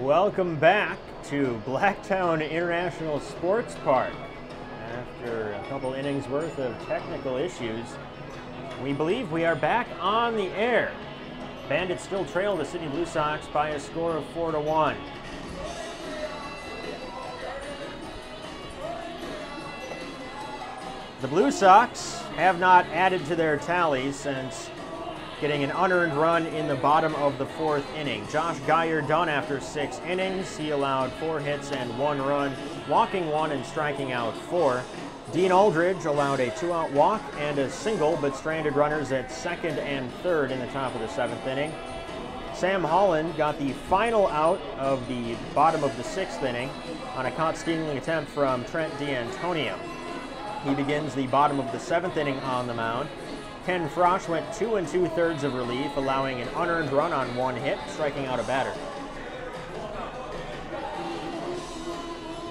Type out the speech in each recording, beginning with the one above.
Welcome back to Blacktown International Sports Park. After a couple innings worth of technical issues, we believe we are back on the air. Bandits still trail the Sydney Blue Sox by a score of 4-1. The Blue Sox have not added to their tally since getting an unearned run in the bottom of the fourth inning. Josh Geyer done after 6 innings. He allowed 4 hits and 1 run, walking 1 and striking out 4. Dean Aldridge allowed a 2-out walk and a single, but stranded runners at second and third in the top of the 7th inning. Sam Holland got the final out of the bottom of the 6th inning on a caught stealing attempt from Trent D'Antonio. He begins the bottom of the 7th inning on the mound. Ken Frosch went 2 2/3 of relief, allowing an unearned run on 1 hit, striking out a batter.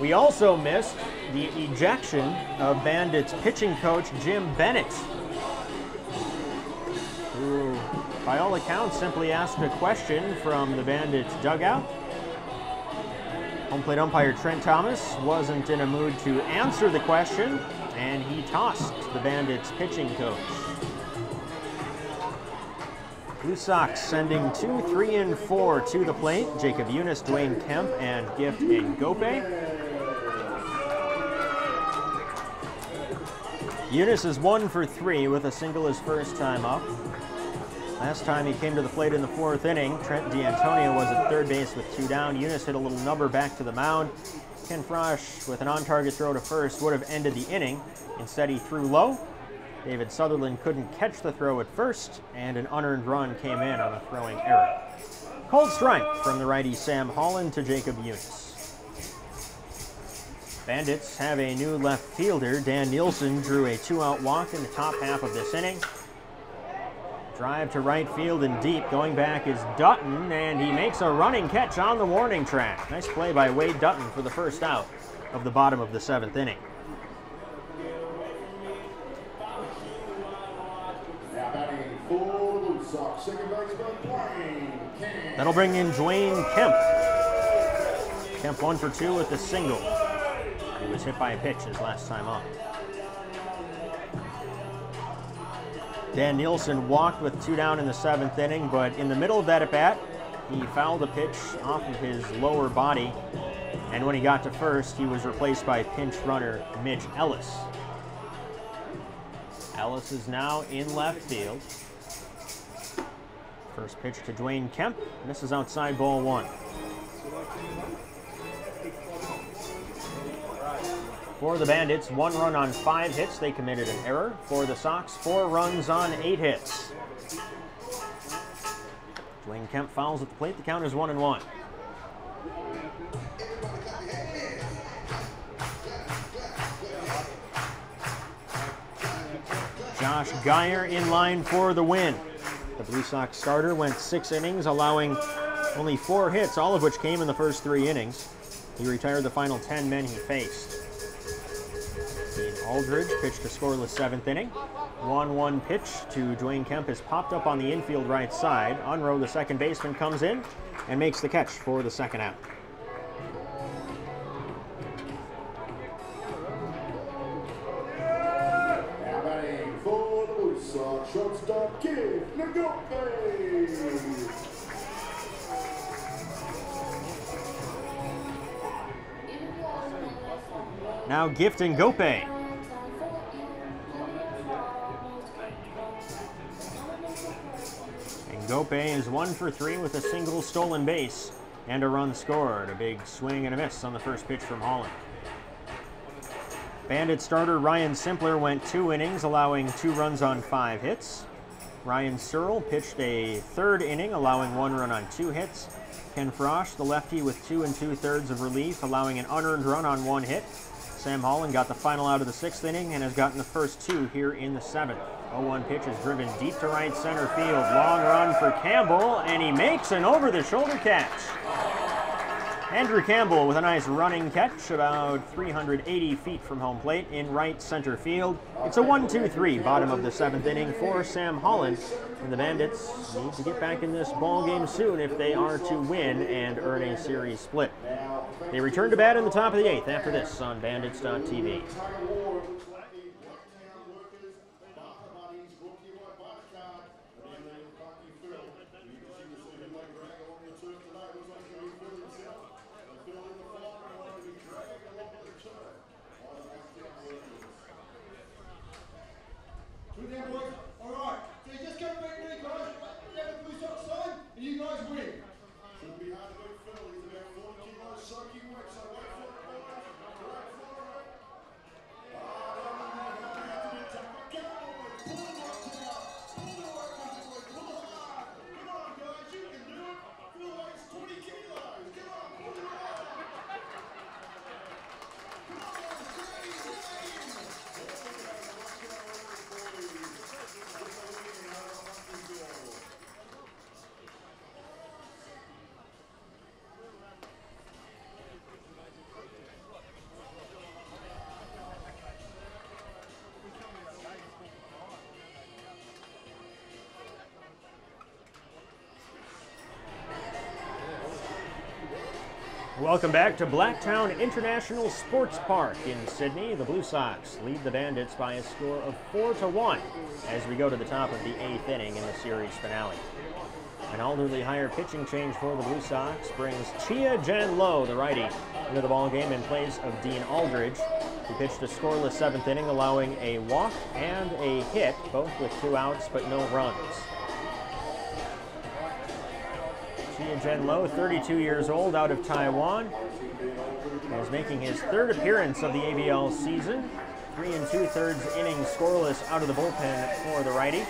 We also missed the ejection of Bandits pitching coach Jim Bennett, who, by all accounts, simply asked a question from the Bandits dugout. Home plate umpire Trent Thomas wasn't in a mood to answer the question, and he tossed the Bandits pitching coach. Blue Sox sending 2, 3, and 4 to the plate. Jacob Eunice, Dwayne Kemp, and Gift Ngope. Eunice is 1 for 3 with a single his first time up. Last time he came to the plate in the 4th inning, Trent D'Antonio was at third base with 2 down. Eunice hit a little number back to the mound. Ken Frosch, with an on-target throw to first, would have ended the inning. Instead, he threw low. David Sutherland couldn't catch the throw at first, and an unearned run came in on a throwing error. Cold strike from the righty Sam Holland to Jacob Eunice. Bandits have a new left fielder. Dan Nielsen drew a 2-out walk in the top half of this inning. Drive to right field and deep. Going back is Dutton, and he makes a running catch on the warning track. Nice play by Wade Dutton for the first out of the bottom of the 7th inning. That'll bring in Dwayne Kemp. Kemp 1 for 2 with a single. He was hit by a pitch his last time up. Dan Nielsen walked with 2 down in the 7th inning, but in the middle of that at-bat, he fouled a pitch off of his lower body, and when he got to first, he was replaced by pinch runner Mitch Ellis. Ellis is now in left field. First pitch to Dwayne Kemp. Misses outside, ball 1. For the Bandits, 1 run on 5 hits. They committed an error. For the Sox, 4 runs on 8 hits. Dwayne Kemp fouls at the plate. The count is 1-1. Josh Geyer in line for the win. The Blue Sox starter went 6 innings, allowing only 4 hits, all of which came in the first 3 innings. He retired the final 10 men he faced. Dean Aldridge pitched a scoreless 7th inning. 1-1 pitch to Dwayne Kemp is popped up on the infield right side. Unroe, the second baseman, comes in and makes the catch for the 2nd out. Shortstop Kid Ngope. Now Gift Ngope. Ngope is 1 for 3 with a single stolen base and a run scored. A big swing and a miss on the first pitch from Holland. Bandit starter Ryan Simpler went 2 innings, allowing 2 runs on 5 hits. Ryan Searle pitched a 3rd inning, allowing 1 run on 2 hits. Ken Frosch, the lefty, with 2 2/3 of relief, allowing an unearned run on 1 hit. Sam Holland got the final out of the 6th inning and has gotten the first 2 here in the 7th. 0-1 pitch is driven deep to right center field. Long run for Campbell, and he makes an over-the-shoulder catch. Andrew Campbell with a nice running catch about 380 feet from home plate in right center field. It's a 1-2-3 bottom of the 7th inning for Sam Holland. And the Bandits need to get back in this ball game soon if they are to win and earn a series split. They return to bat in the top of the 8th after this on Bandits.tv. Alright, so you just come back there, guys. Get the Blue Sox side, and you guys win. Shouldn't be hard to beat Phil. He's about 40 kilos soaking wet, so wait for it, boys. Wait for it. Pull it up now. Pull the workers this way. Pull it hard. Come on, guys, you can do it. Phil weighs 20 kilos. Come on, pull it hard. Come on, Welcome back to Blacktown International Sports Park in Sydney. The Blue Sox lead the Bandits by a score of 4-1 as we go to the top of the 8th inning in the series finale. An elderly higher pitching change for the Blue Sox brings Chia Jan Low, the righty, into the ballgame in place of Dean Aldridge, who pitched a scoreless 7th inning, allowing a walk and a hit, both with 2 outs but no runs. Chia Jen Lo, 32 years old, out of Taiwan, is making his 3rd appearance of the ABL season. 3 2/3 innings scoreless out of the bullpen for the righty.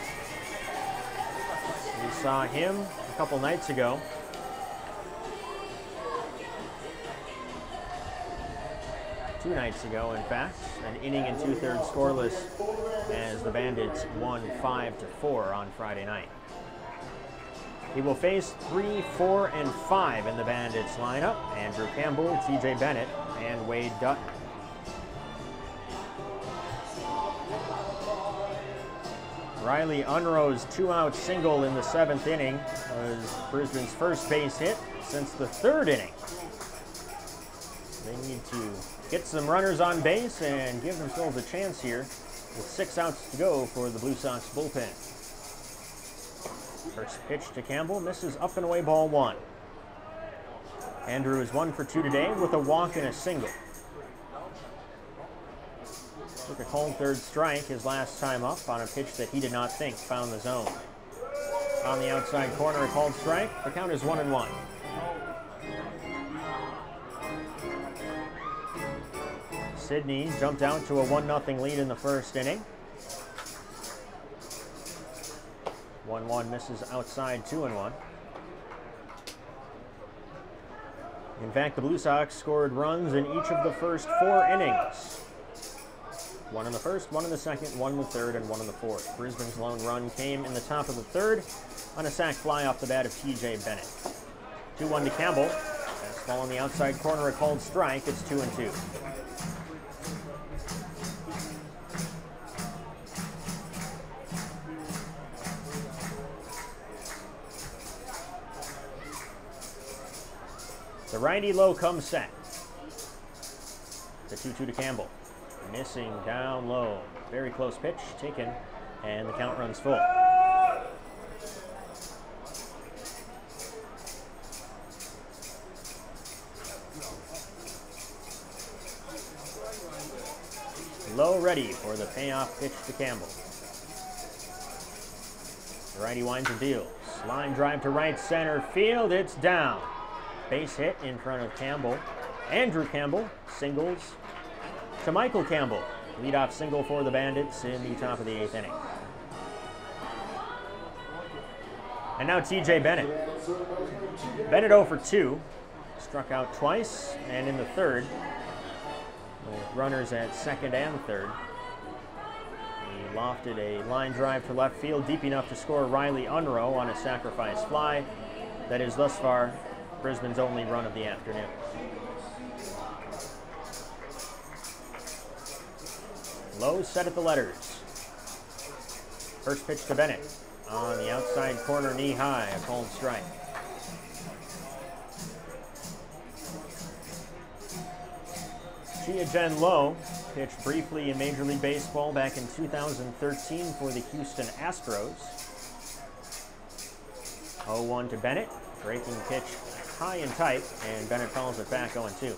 We saw him a couple nights ago. Two nights ago, in fact, an inning and 2/3 scoreless as the Bandits won 5-4 on Friday night. He will face 3, 4, and 5 in the Bandits lineup: Andrew Campbell, TJ Bennett, and Wade Dutton. Riley Unro's 2-out single in the 7th inning was Brisbane's first base hit since the 3rd inning. They need to get some runners on base and give themselves a chance here with 6 outs to go for the Blue Sox bullpen. First pitch to Campbell, misses up and away, ball 1. Andrew is 1 for 2 today with a walk and a single. Took a cold 3rd strike his last time up on a pitch that he did not think found the zone. On the outside corner, a called strike. The count is 1-1. Sydney jumped out to a 1-0 lead in the 1st inning. 1-1 misses outside, 2-1. In fact, the Blue Sox scored runs in each of the first 4 innings. 1 in the 1st, 1 in the 2nd, 1 in the 3rd, and 1 in the 4th. Brisbane's lone run came in the top of the 3rd on a sac fly off the bat of TJ Bennett. 2-1 to Campbell. Fastball on the outside corner, a called strike. It's 2-2. The righty low comes set. The 2-2 to Campbell. Missing down low. Very close pitch taken, and the count runs full. Low ready for the payoff pitch to Campbell. The righty winds and deals. Line drive to right center field. It's down. Base hit in front of Campbell. Andrew Campbell singles to Michael Campbell. Leadoff single for the Bandits in the top of the 8th inning. And now TJ Bennett. Bennett 0 for 2. Struck out twice, and in the 3rd, with runners at 2nd and 3rd. He lofted a line drive to left field, deep enough to score Riley Unro on a sacrifice fly. That is thus far Brisbane's only run of the afternoon. Low set at the letters. First pitch to Bennett. On the outside corner, knee high, a called strike. Chia-Jen Low pitched briefly in Major League Baseball back in 2013 for the Houston Astros. 0-1 to Bennett. Breaking pitch high and tight, and Bennett fouls it back 0-2.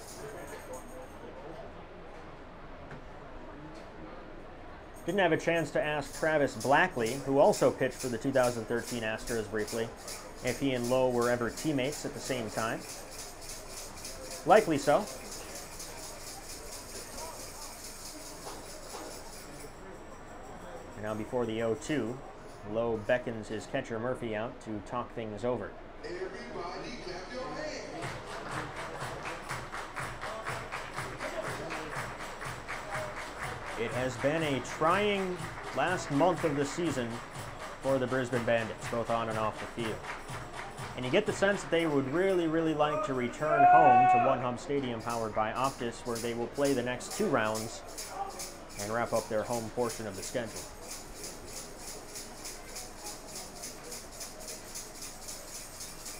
Didn't have a chance to ask Travis Blackley, who also pitched for the 2013 Astros briefly, if he and Lowe were ever teammates at the same time. Likely so. And now before the 0-2, Lowe beckons his catcher Murphy out to talk things over. Everybody clap your hands. It has been a trying last month of the season for the Brisbane Bandits, both on and off the field. And you get the sense that they would really, really like to return home to One Hub Stadium powered by Optus, where they will play the next 2 rounds and wrap up their home portion of the schedule.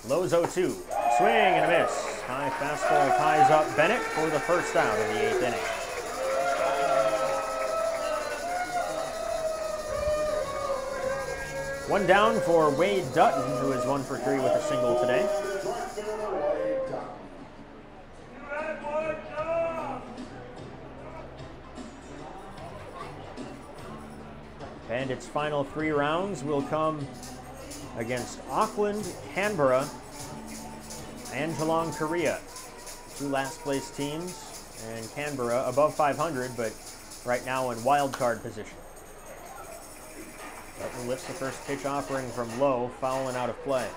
Lowe's 0-2. Swing and a miss. High fastball ties up Bennett for the first out of the 8th inning. One down for Wade Dutton, who is 1 for 3 with a single today. Bandits' final 3 rounds will come against Auckland, Canberra, and Geelong, Korea. 2 last-place teams, and Canberra above 500, but right now in wild-card position. Dutton lifts the first pitch offering from Lowe, fouling out of play.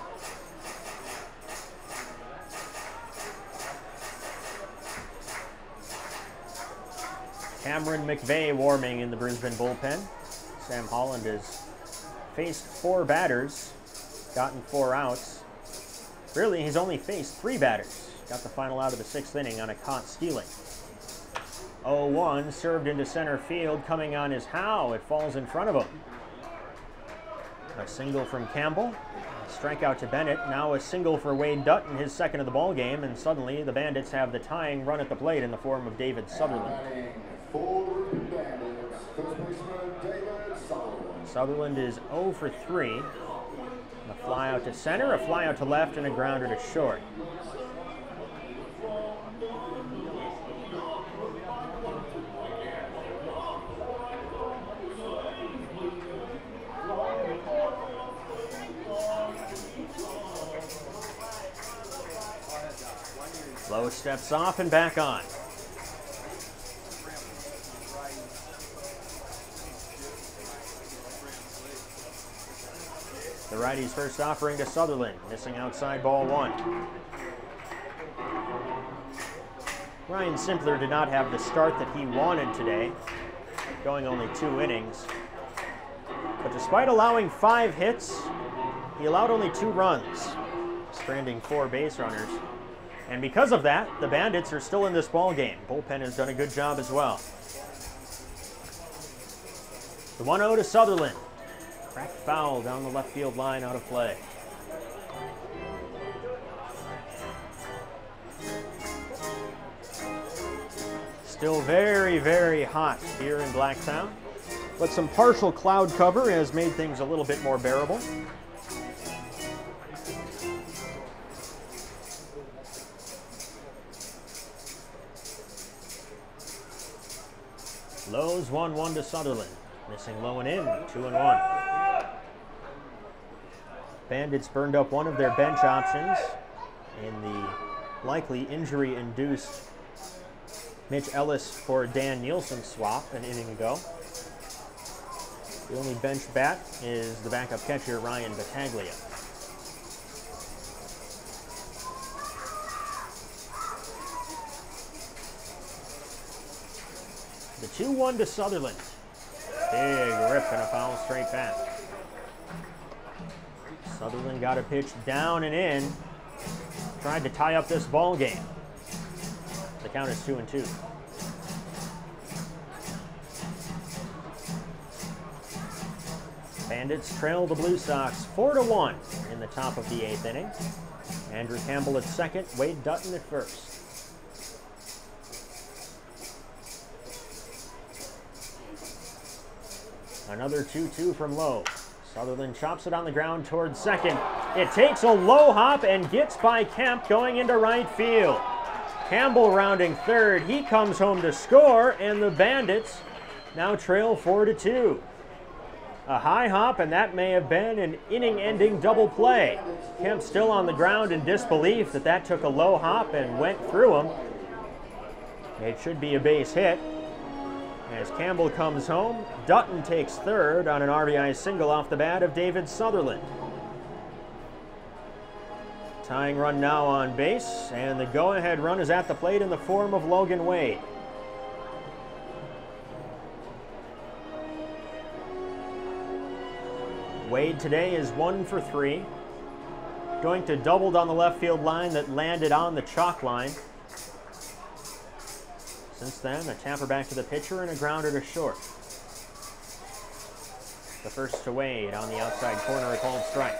Cameron McVeigh warming in the Brisbane bullpen. Sam Holland has faced 4 batters, gotten 4 outs. Really, he's only faced 3 batters. Got the final out of the 6th inning on a caught stealing. 0-1, served into center field, coming on is Howe. It falls in front of him. A single from Campbell, a strikeout to Bennett, now a single for Wade Dutton, his 2nd of the ball game, and suddenly the Bandits have the tying run at the plate in the form of David Sutherland. Sutherland is 0 for 3. A fly out to center, a fly out to left, and a grounder to short. Lowe steps off and back on. The righty's first offering to Sutherland, missing outside ball 1. Ryan Simpler did not have the start that he wanted today, going only 2 innings. But despite allowing 5 hits, he allowed only 2 runs, stranding 4 base runners. And because of that, the Bandits are still in this ball game. Bullpen has done a good job as well. The 1-0 to Sutherland. Cracked foul down the left field line, out of play. Still very, very hot here in Blacktown, but some partial cloud cover has made things a little bit more bearable. Lowe's 1-1 to Sutherland. Missing low and in, 2-1. Bandits burned up one of their bench options in the likely injury-induced Mitch Ellis for Dan Nielsen swap an inning ago. The only bench bat is the backup catcher, Ryan Battaglia. The 2-1 to Sutherland. Big rip and a foul straight back. Sutherland got a pitch down and in. Tried to tie up this ball game. The count is 2-2. Bandits trail the Blue Sox 4-1 in the top of the 8th inning. Andrew Campbell at second, Wade Dutton at first. Another 2-2 from Lowe. Sutherland chops it on the ground towards second. It takes a low hop and gets by Kemp going into right field. Campbell rounding third. He comes home to score, and the Bandits now trail 4-2. A high hop, and that may have been an inning-ending double play. Kemp still on the ground in disbelief that took a low hop and went through him. It should be a base hit. As Campbell comes home, Dutton takes third on an RBI single off the bat of David Sutherland. Tying run now on base, and the go-ahead run is at the plate in the form of Logan Wade. Wade today is 1 for 3. Going to doubled on the left field line that landed on the chalk line. Since then, a tapper back to the pitcher and a grounder to short. The first to Wade on the outside corner, a called strike.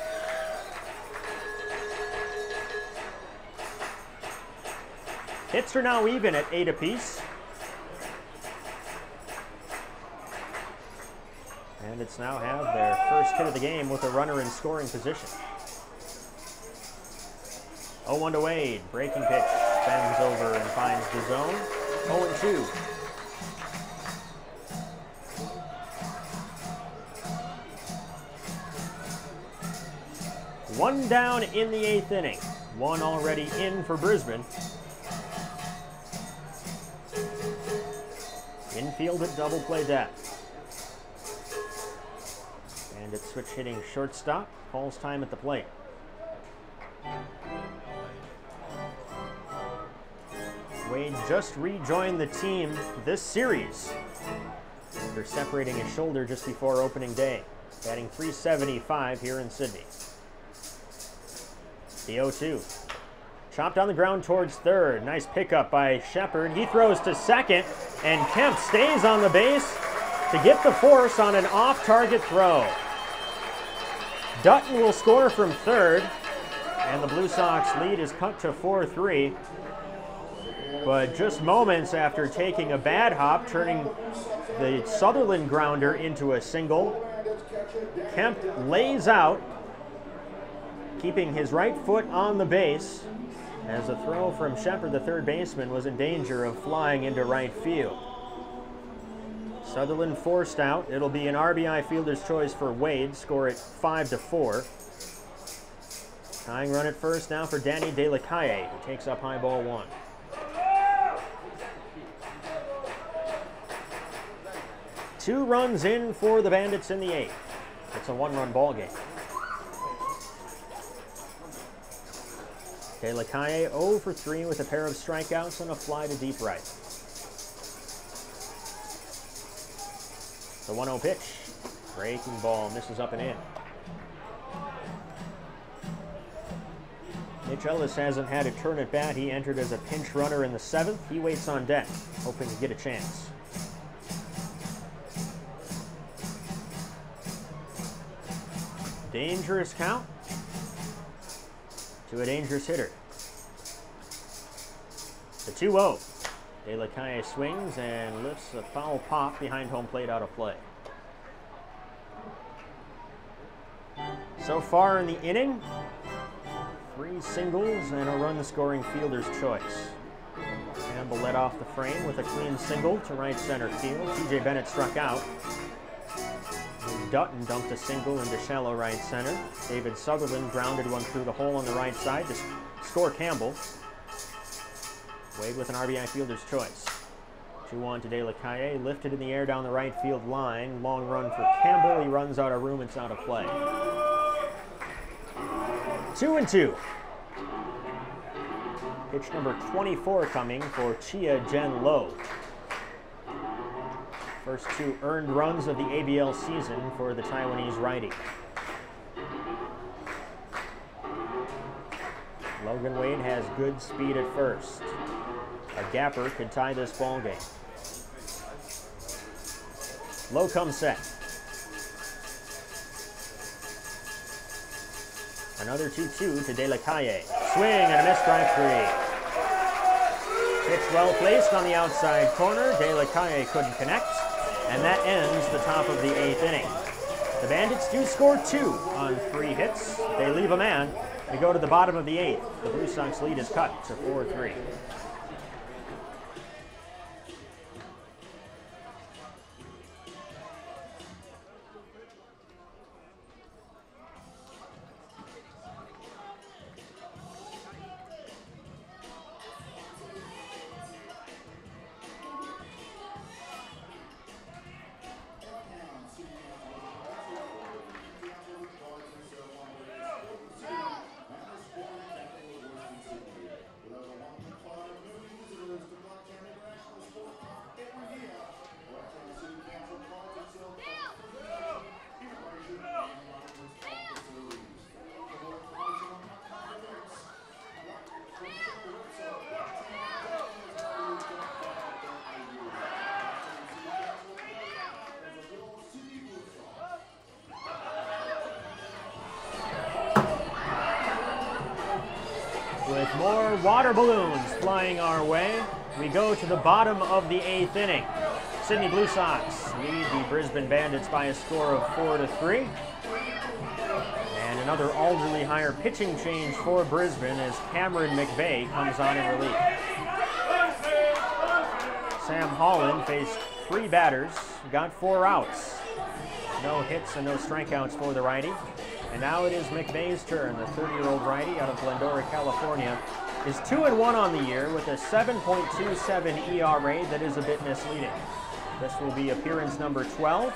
Hits are now even at 8 apiece. Bandits now have their first hit of the game with a runner in scoring position. 0-1 to Wade. Breaking pitch. Bends over and finds the zone. 0-2. One down in the 8th inning. One already in for Brisbane. Infield at double play depth. Bandits switch hitting shortstop. Calls time at the plate. Wade just rejoined the team this series after separating his shoulder just before opening day. Batting .375 here in Sydney. The 0-2. Chopped on the ground towards third. Nice pickup by Shepard. He throws to second, and Kemp stays on the base to get the force on an off-target throw. Dutton will score from third, and the Blue Sox lead is cut to 4-3. But just moments after taking a bad hop, turning the Sutherland grounder into a single, Kemp lays out, keeping his right foot on the base, as a throw from Shepard, the third baseman, was in danger of flying into right field. Sutherland forced out. It'll be an RBI fielder's choice for Wade. Score it 5-4. Tying run at first now for Danny De La Calle, who takes up high ball 1. Two runs in for the Bandits in the 8th. It's a one-run ball game. De La Calle 0 for 3 with a pair of strikeouts and a fly to deep right. The 1-0 pitch. Breaking ball misses up and in. Mitch Ellis hasn't had a turn at bat. He entered as a pinch runner in the 7th. He waits on deck, hoping to get a chance. Dangerous count to a dangerous hitter. The 2-0. De La Calle swings and lifts a foul pop behind home plate out of play. So far in the inning, 3 singles and a run-scoring fielder's choice. Campbell led off the frame with a clean single to right center field. T.J. Bennett struck out. Dutton dumped a single into shallow right center. David Sutherland grounded one through the hole on the right side to score Campbell. Wade with an RBI fielder's choice. 2-1 to De La Calle, lifted in the air down the right field line. Long run for Campbell. He runs out of room. It's out of play. 2-2. Pitch number 24 coming for Chia Jen Lo. First 2 earned runs of the ABL season for the Taiwanese righty. Logan Wade has good speed at first. A gapper could tie this ball game. Low comes set. Another 2-2 to De La Calle. Swing and a miss, strike 3. Pitch well placed on the outside corner. De La Calle couldn't connect, and that ends the top of the 8th inning. The Bandits do score 2 on 3 hits. They leave a man. We go to the bottom of the 8th. The Blue Sox lead is cut to 4-3. With more water balloons flying our way, we go to the bottom of the 8th inning. Sydney Blue Sox lead the Brisbane Bandits by a score of 4-3. And another Alderley Hire pitching change for Brisbane as Cameron McVeigh comes on in relief. Sam Holland faced 3 batters, got 4 outs. No hits and no strikeouts for the righty. And now it is McVeigh's turn. The 30-year-old righty out of Glendora, California, is 2-1 on the year with a 7.27 ERA that is a bit misleading. This will be appearance number 12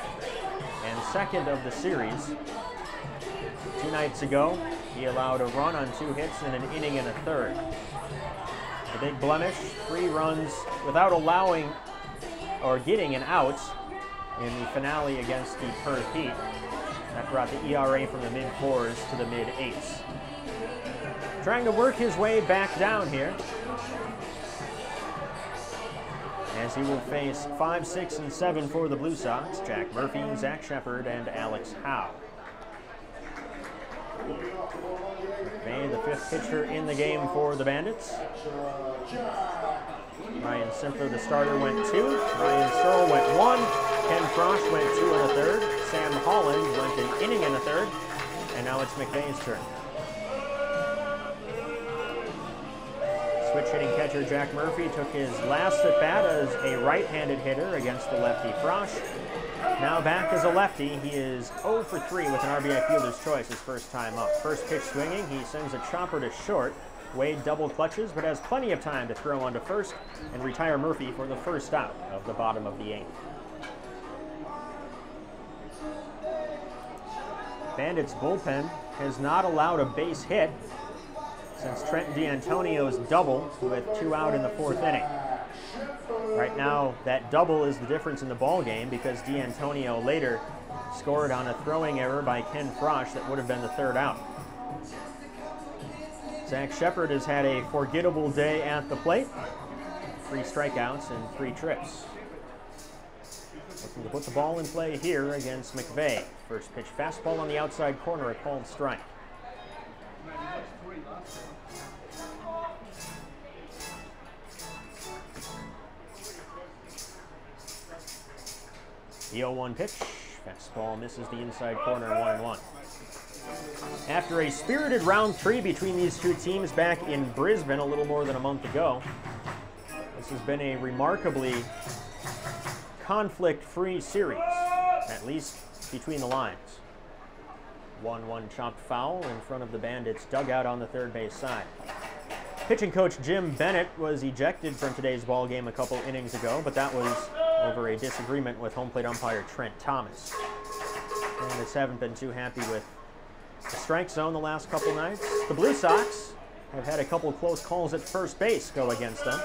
and second of the series. 2 nights ago, he allowed a run on 2 hits in an inning and a third. The big blemish, 3 runs without allowing or getting an out in the finale against the Perth Heat. That brought the ERA from the mid-4s to the mid-8s. Trying to work his way back down here, as he will face 5, 6, and 7 for the Blue Sox. Jack Murphy, Zach Shepard, and Alex Howe. McVeigh, the 5th pitcher in the game for the Bandits. Ryan Simpler, the starter, went 2. Ryan Searle went 1. Ken Frosch went 2 1/3. Sam Holland went an inning and a third. And now it's McVeigh's turn. Switch hitting catcher Jack Murphy took his last at bat as a right-handed hitter against the lefty Frosch. Now back as a lefty, he is 0 for 3 with an RBI fielder's choice his first time up. First pitch swinging, he sends a chopper to short. Wade double clutches, but has plenty of time to throw onto first and retire Murphy for the first out of the bottom of the 8th. Bandits bullpen has not allowed a base hit since Trent D'Antonio's double with 2 out in the 4th inning. Right now, that double is the difference in the ball game because D'Antonio later scored on a throwing error by Ken Frosch that would have been the 3rd out. Zach Shepard has had a forgettable day at the plate. 3 strikeouts and 3 trips. Looking to put the ball in play here against McVeigh. First pitch fastball on the outside corner, a called strike. The 0-1 pitch. Fastball misses the inside corner, 1-1. After a spirited round 3 between these two teams back in Brisbane a little more than a month ago, this has been a remarkably conflict-free series, at least between the lines. 1-1 chopped foul in front of the Bandits' dugout on the third base side. Pitching coach Jim Bennett was ejected from today's ball game a couple innings ago, but that was over a disagreement with home plate umpire Trent Thomas. Bandits haven't been too happy with the strike zone the last couple nights. The Blue Sox have had a couple close calls at first base go against them.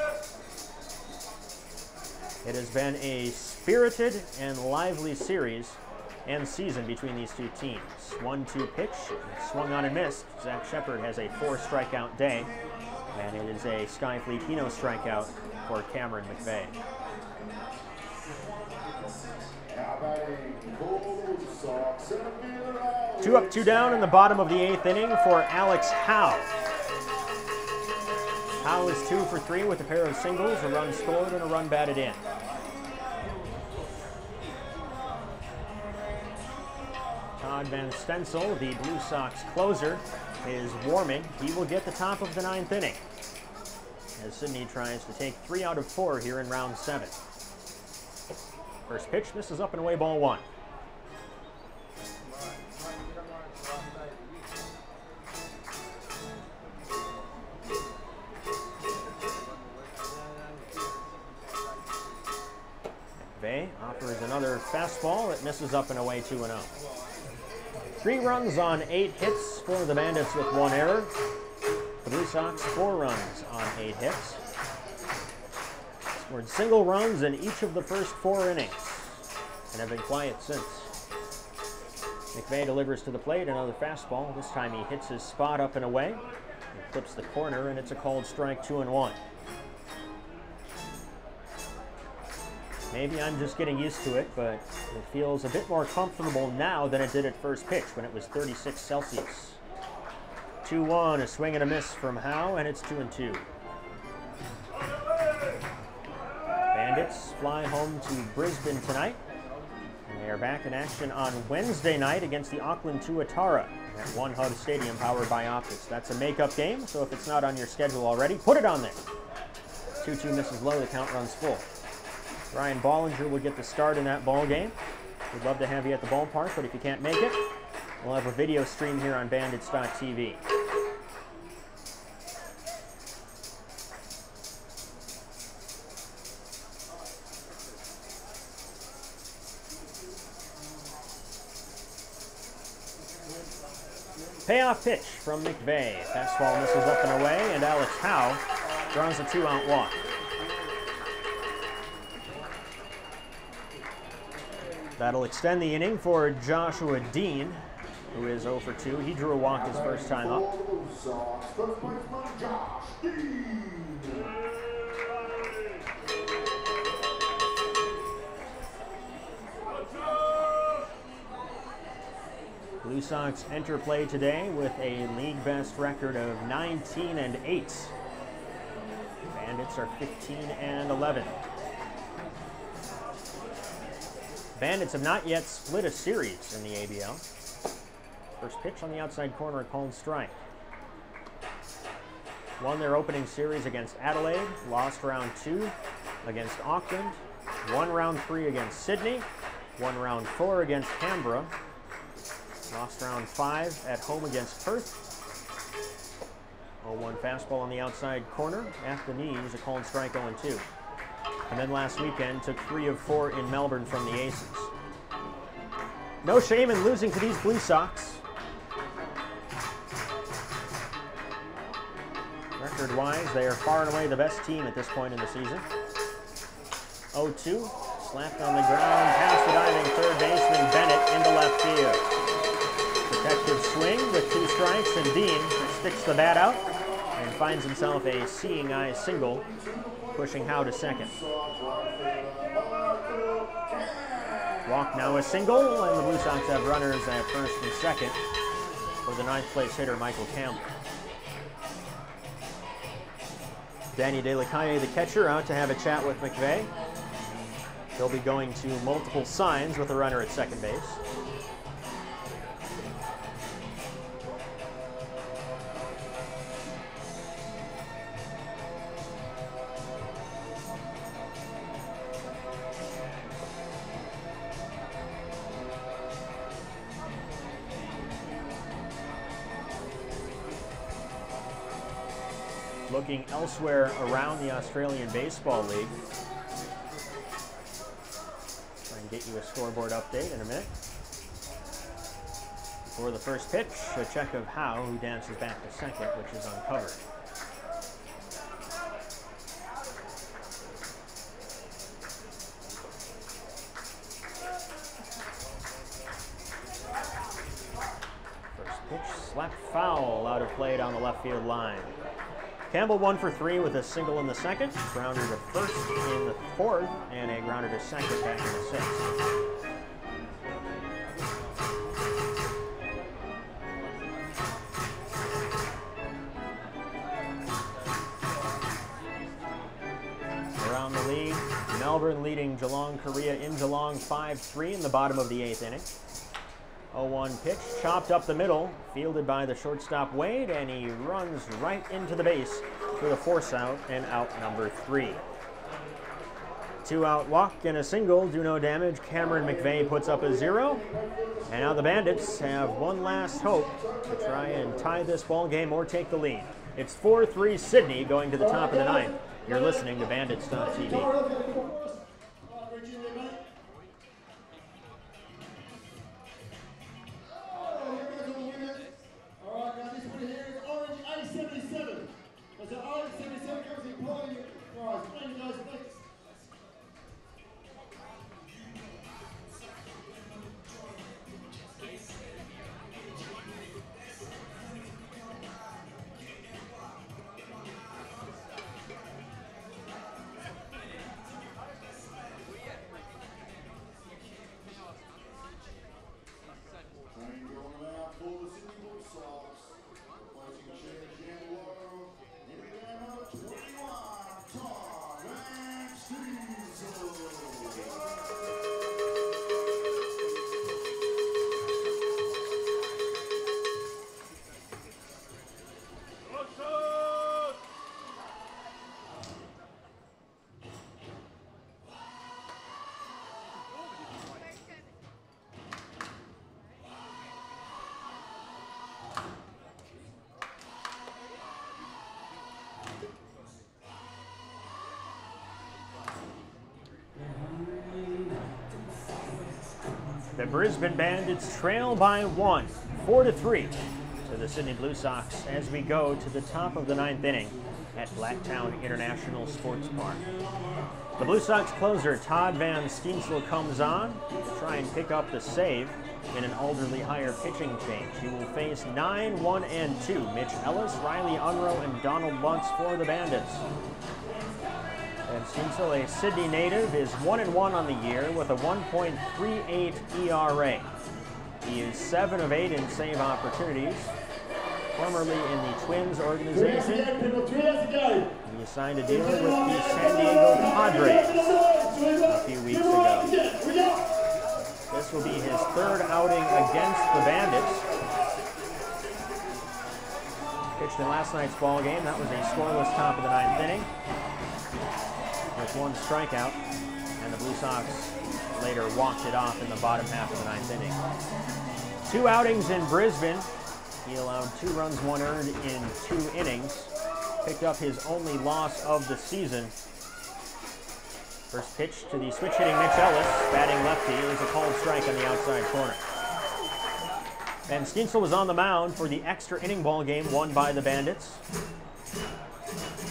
It has been a spirited and lively series and season between these two teams. 1-2 pitch, swung on and missed. Zach Shepard has a 4 strikeout day, and it is a Sky Filipino strikeout for Cameron McVeigh. 2 up, 2 down in the bottom of the 8th inning for Alex Howe. Howe is 2 for 3 with a pair of singles, a run scored, and a run batted in. Todd Van Stensel, the Blue Sox closer, is warming. He will get the top of the 9th inning as Sydney tries to take 3 out of 4 here in round 7. First pitch misses up and away, ball 1. McVeigh offers another fastball. It misses up and away, 2-0. 3 runs on 8 hits for the Bandits with 1 error. The Blue Sox 4 runs on 8 hits. Scored single runs in each of the first 4 innings and have been quiet since. McVeigh delivers to the plate, another fastball. This time he hits his spot up and away. He clips the corner, and it's a called strike, 2-1. Maybe I'm just getting used to it, but it feels a bit more comfortable now than it did at first pitch when it was 36 Celsius. 2-1, a swing and a miss from Howe, and it's 2-2. Bandits fly home to Brisbane tonight, and they are back in action on Wednesday night against the Auckland Tuatara at One Hub Stadium, powered by Optus. That's a makeup game, so if it's not on your schedule already, put it on there. 2-2 misses low, the count runs full. Ryan Bollinger will get the start in that ball game. We'd love to have you at the ballpark, but if you can't make it, we'll have a video stream here on Bandits.tv. Payoff pitch from McVeigh. Fastball misses up and away, and Alex Howe draws a 2-out walk. That'll extend the inning for Joshua Dean, who is 0 for 2. He drew a walk his first time up. Blue Sox enter play today with a league best record of 19-8. Bandits are 15-11. Bandits have not yet split a series in the ABL. First pitch on the outside corner, called strike. Won their opening series against Adelaide, lost round 2 against Auckland, won round 3 against Sydney, won round 4 against Canberra, lost round 5 at home against Perth. 0-1 fastball on the outside corner, at the knees, a called strike, 0-2. And then last weekend took 3 of 4 in Melbourne from the Aces. No shame in losing to these Blue Sox. Record-wise, they are far and away the best team at this point in the season. 0-2, slapped on the ground past the diving third baseman Bennett into left field. Protective swing with 2 strikes, and Dean sticks the bat out and finds himself a seeing eye single, pushing Howe to second. Walk now a single, and the Blue Sox have runners at first and second for the 9th place hitter, Michael Campbell. Danny De La Calle, the catcher, out to have a chat with McVeigh. He'll be going to multiple signs with a runner at second base. Looking elsewhere around the Australian Baseball League. Try and get you a scoreboard update in a minute. Before the first pitch, a check of Howe, who dances back to second, which is uncovered. First pitch, slapped foul, out of play down the left field line. Campbell 1 for 3 with a single in the second, grounder to first in the fourth, and a grounder to second back in the 6th. Melbourne leading Geelong Korea in Geelong 5-3 in the bottom of the 8th inning. 0-1 pitch, chopped up the middle, fielded by the shortstop Wade, and he runs right into the base for the force out and out number 3. 2-out walk and a single do no damage. Cameron McVeigh puts up a 0. And now the Bandits have one last hope to try and tie this ball game or take the lead. It's 4-3 Sydney going to the top of the 9th. You're listening to Bandits.tv. The Brisbane Bandits trail by 1, 4-3 to the Sydney Blue Sox as we go to the top of the 9th inning at Blacktown International Sports Park. The Blue Sox closer Todd Van Steensel comes on to try and pick up the save in an Alderley Higher pitching change. He will face 9, 1, and 2. Mitch Ellis, Riley Unroe, and Donald Bunce for the Bandits. And Steensel, a Sydney native, is 1-1 on the year with a 1.38 ERA. He is 7 of 8 in save opportunities. Formerly in the Twins organization, he signed a deal with the San Diego Padres a few weeks ago. This will be his 3rd outing against the Bandits. Pitched in last night's ball game. That was a scoreless top of the 9th inning, with 1 strikeout, and the Blue Sox later walked it off in the bottom half of the 9th inning. 2 outings in Brisbane. He allowed 2 runs, 1 earned in 2 innings. Picked up his only loss of the season. First pitch to the switch-hitting Mitch Ellis, batting lefty. It was a called strike on the outside corner. Van Steensel was on the mound for the extra inning ball game won by the Bandits.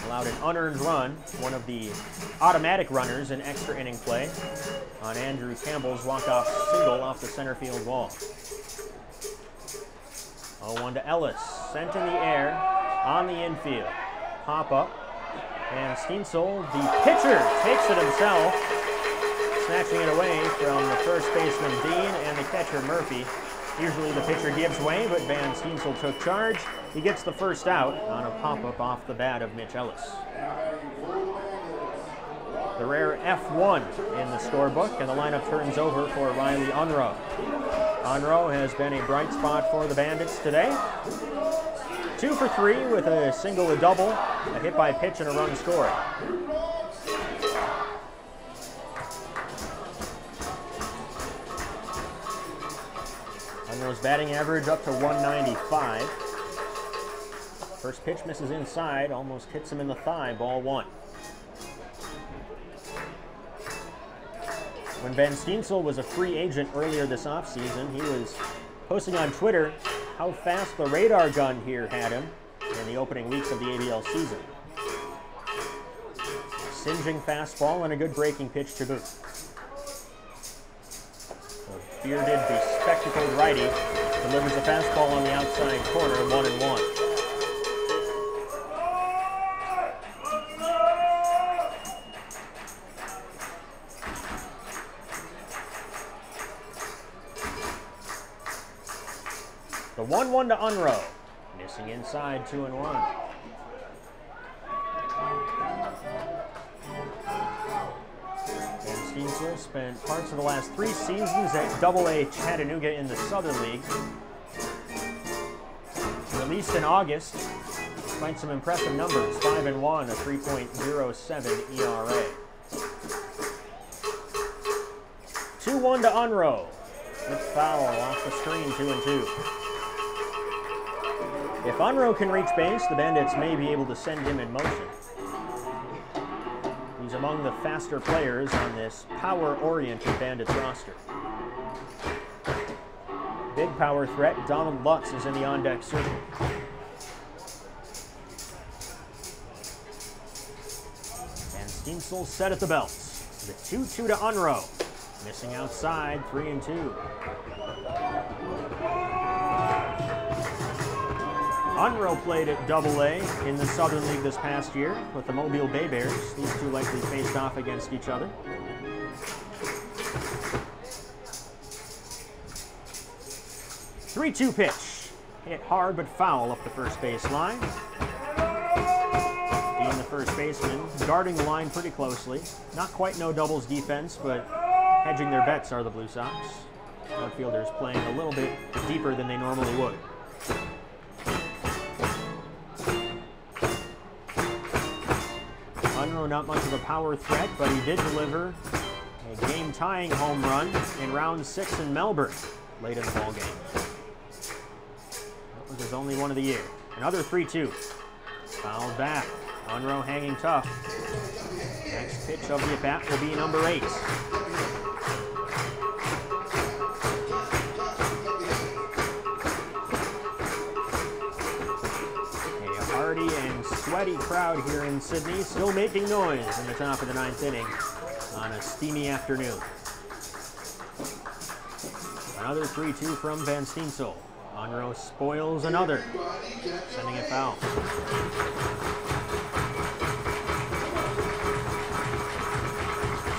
Allowed an unearned run, one of the automatic runners in extra inning play, on Andrew Campbell's walk-off single off the center field wall. 0-1 to Ellis, sent in the air, on the infield. Pop-up, and Steensel, the pitcher, takes it himself, snatching it away from the first baseman Dean and the catcher Murphy. Usually the pitcher gives way, but Van Steensel took charge. He gets the first out on a pop-up off the bat of Mitch Ellis. The rare F1 in the scorebook, and the lineup turns over for Riley Unroe. Unroe has been a bright spot for the Bandits today. 2 for 3 with a single, a double, a hit by pitch, and a run scored. Unroe's batting average up to 195. First pitch misses inside, almost hits him in the thigh, ball 1. When Van Steensel was a free agent earlier this offseason, he was posting on Twitter how fast the radar gun here had him in the opening weeks of the ABL season. Singeing fastball and a good breaking pitch to boot. The bearded, bespectacled righty delivers a fastball on the outside corner, 1-1. The 1-1 to Unroe, missing inside, 2-1. Steensel spent parts of the last 3 seasons at AA Chattanooga in the Southern League. Released in August, despite some impressive numbers, 5-1, a 3.07 ERA. 2-1 to Unroe. Good foul off the screen, 2-2. If Unroe can reach base, the Bandits may be able to send him in motion. He's among the faster players on this power-oriented Bandits roster. Big power threat, Donald Lutz is in the on-deck circle. And Steensel set at the belt. The 2-2 to Unroe. Missing outside, 3-2. Unroe played at AA in the Southern League this past year with the Mobile Bay Bears. These two likely faced off against each other. Three-two pitch. Hit hard but foul up the first base line. Being the first baseman, guarding the line pretty closely. Not quite no doubles defense, but hedging their bets are the Blue Sox. Outfielders playing a little bit deeper than they normally would. Unroe not much of a power threat, but he did deliver a game-tying home run in round 6 in Melbourne late in the ball game. That was his only one of the year. Another 3-2. Fouled back. Unroe hanging tough. Next pitch of the at-bat will be number 8. A hearty and sweaty crowd here in Sydney, still making noise in the top of the 9th inning on a steamy afternoon. Another 3-2 from Van Steensel. Unroe spoils another, sending it foul.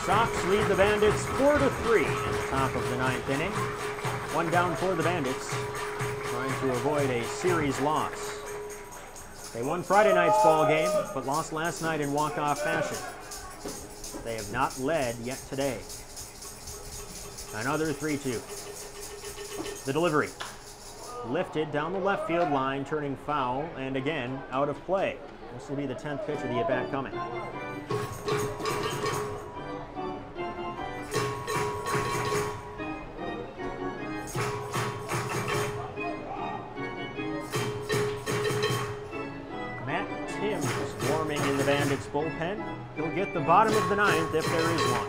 Sox lead the Bandits 4-3 in the top of the 9th inning. One down for the Bandits, trying to avoid a series loss. They won Friday night's ball game, but lost last night in walk-off fashion. They have not led yet today. Another 3-2. The delivery. Lifted down the left field line, turning foul, and again, out of play. This will be the 10th pitch of the at-bat coming. Matt Timms warming in the Bandits bullpen. He'll get the bottom of the 9th if there is one.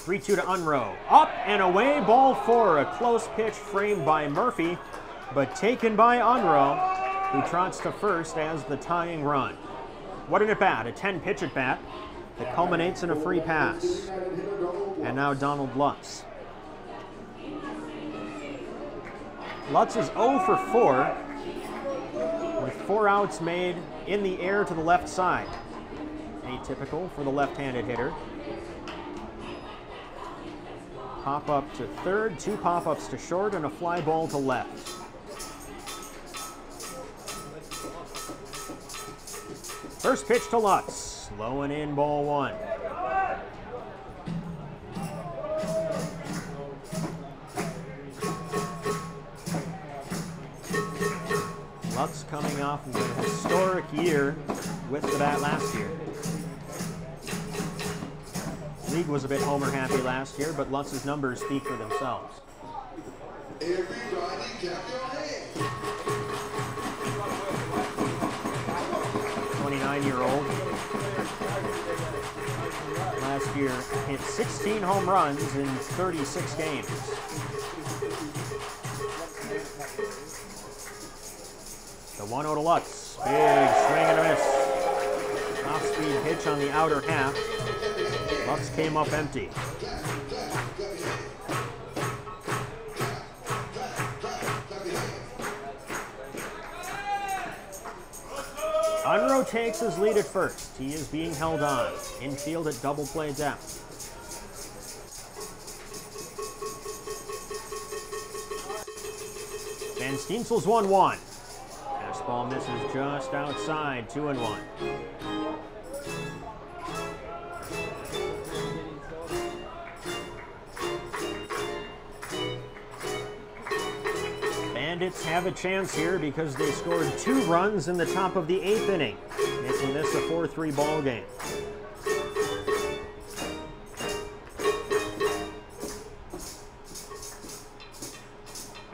3-2 to Unroe. Up and away, ball 4. A close pitch framed by Murphy, but taken by Unroe, who trots to first as the tying run. What an at-bat, a 10-pitch at-bat that culminates in a free pass. And now Donald Lutz. Lutz is 0 for 4, with 4 outs made in the air to the left side. Atypical for the left-handed hitter. Pop-up to third, 2 pop-ups to short, and a fly ball to left. First pitch to Lutz. Low and in, ball 1. Lutz coming off of a historic year with the bat last year. League was a bit homer happy last year, but Lutz's numbers speak for themselves. 29-year-old. Last year hit 16 home runs in 36 games. The 1-0 to Lutz. Big swing and a miss. Off-speed pitch on the outer half. Lutz came up empty. Unroe takes his lead at first. He is being held on. Infield at double play depth. Van Steensel's 1-1. Fastball misses just outside, 2-1. Bandits have a chance here because they scored 2 runs in the top of the 8th inning, making this a 4-3 ball game.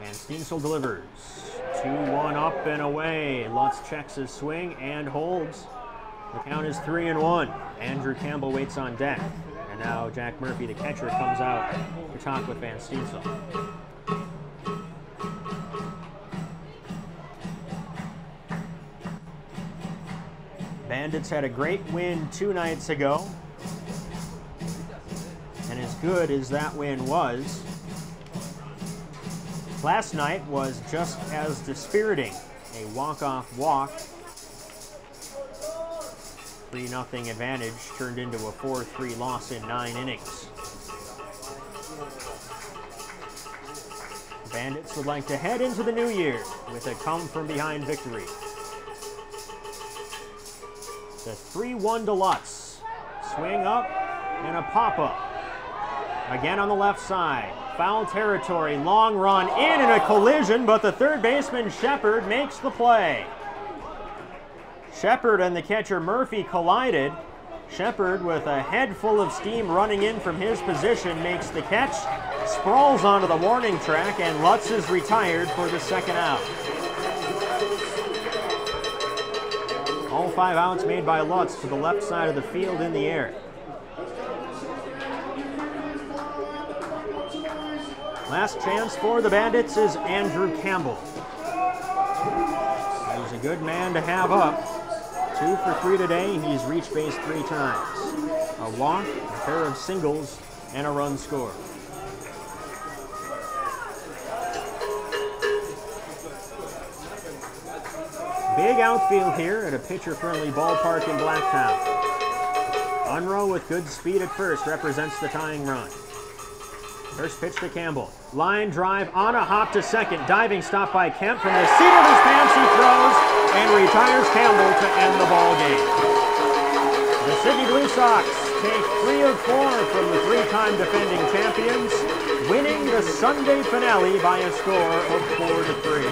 And Steensel delivers. 2-1 up and away. Lutz checks his swing and holds. The count is 3-1. Andrew Campbell waits on deck. And now Jack Murphy, the catcher, comes out to talk with Van Steensel. Bandits had a great win 2 nights ago. And as good as that win was, last night was just as dispiriting. A walk-off walk. 3-0 advantage turned into a 4-3 loss in 9 innings. The Bandits would like to head into the new year with a come-from-behind victory. The 3-1 to Lutz. Swing up and a pop-up. Again on the left side. Foul territory, long run in and a collision, but the third baseman Shepard makes the play. Shepard and the catcher Murphy collided. Shepard, with a head full of steam running in from his position, makes the catch, sprawls onto the warning track, and Lutz is retired for the second out. All 5 outs made by Lutz to the left side of the field in the air. Last chance for the Bandits is Andrew Campbell. He's a good man to have up. 2 for 3 today. He's reached base 3 times. A walk, a pair of singles, and a run scored. Big outfield here at a pitcher-friendly ballpark in Blacktown. Unruh with good speed at first represents the tying run. First pitch to Campbell. Line drive on a hop to second. Diving stop by Kemp. From the seat of his pants he throws and retires Campbell to end the ball game. The Sydney Blue Sox take 3 of 4 from the 3-time defending champions, winning the Sunday finale by a score of 4-3.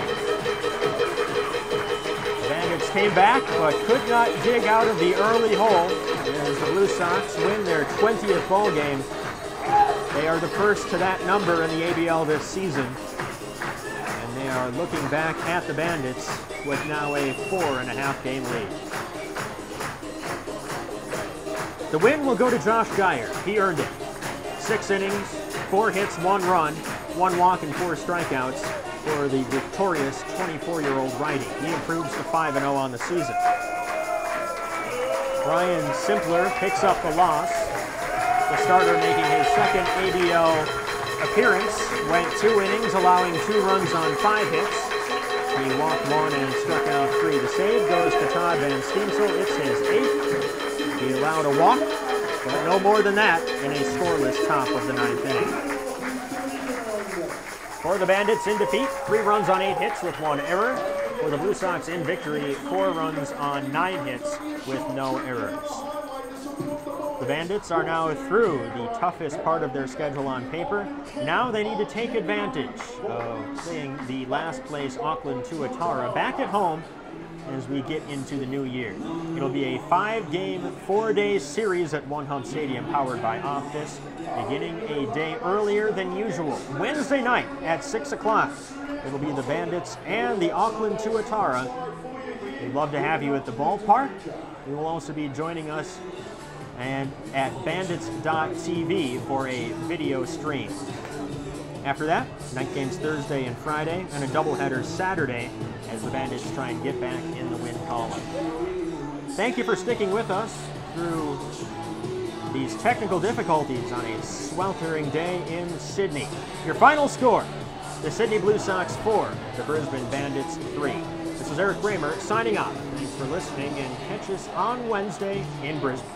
Bandits came back but could not dig out of the early hole as the Blue Sox win their 20th ball game. They are the first to that number in the ABL this season, and they are looking back at the Bandits with now a 4.5 game lead. The win will go to Josh Geyer. He earned it. 6 innings, 4 hits, 1 run, 1 walk, and 4 strikeouts for the victorious 24-year-old righty. He improves to 5-0 on the season. Brian Simpler picks up the loss. The starter making his second ABL appearance, went 2 innings, allowing 2 runs on 5 hits. He walked 1 and struck out 3. The save goes to Todd Van Steensel. It's his 8th. He allowed a walk, but no more than that in a scoreless top of the 9th inning. For the Bandits in defeat, 3 runs on 8 hits with 1 error. For the Blue Sox in victory, 4 runs on 9 hits with no errors. The Bandits are now through the toughest part of their schedule on paper. Now they need to take advantage of playing the last place Auckland Tuatara back at home as we get into the new year. It'll be a 5-game, 4-day series at One Hump Stadium powered by Optus, beginning a day earlier than usual. Wednesday night at 6 o'clock. It'll be the Bandits and the Auckland Tuatara. We'd love to have you at the ballpark. We will also be joining us and at bandits.tv for a video stream. After that, night games Thursday and Friday, and a doubleheader Saturday as the Bandits try and get back in the win column. Thank you for sticking with us through these technical difficulties on a sweltering day in Sydney. Your final score, the Sydney Blue Sox 4, the Brisbane Bandits 3. This is Eric Bramer signing off. Thanks for listening, and catch us on Wednesday in Brisbane.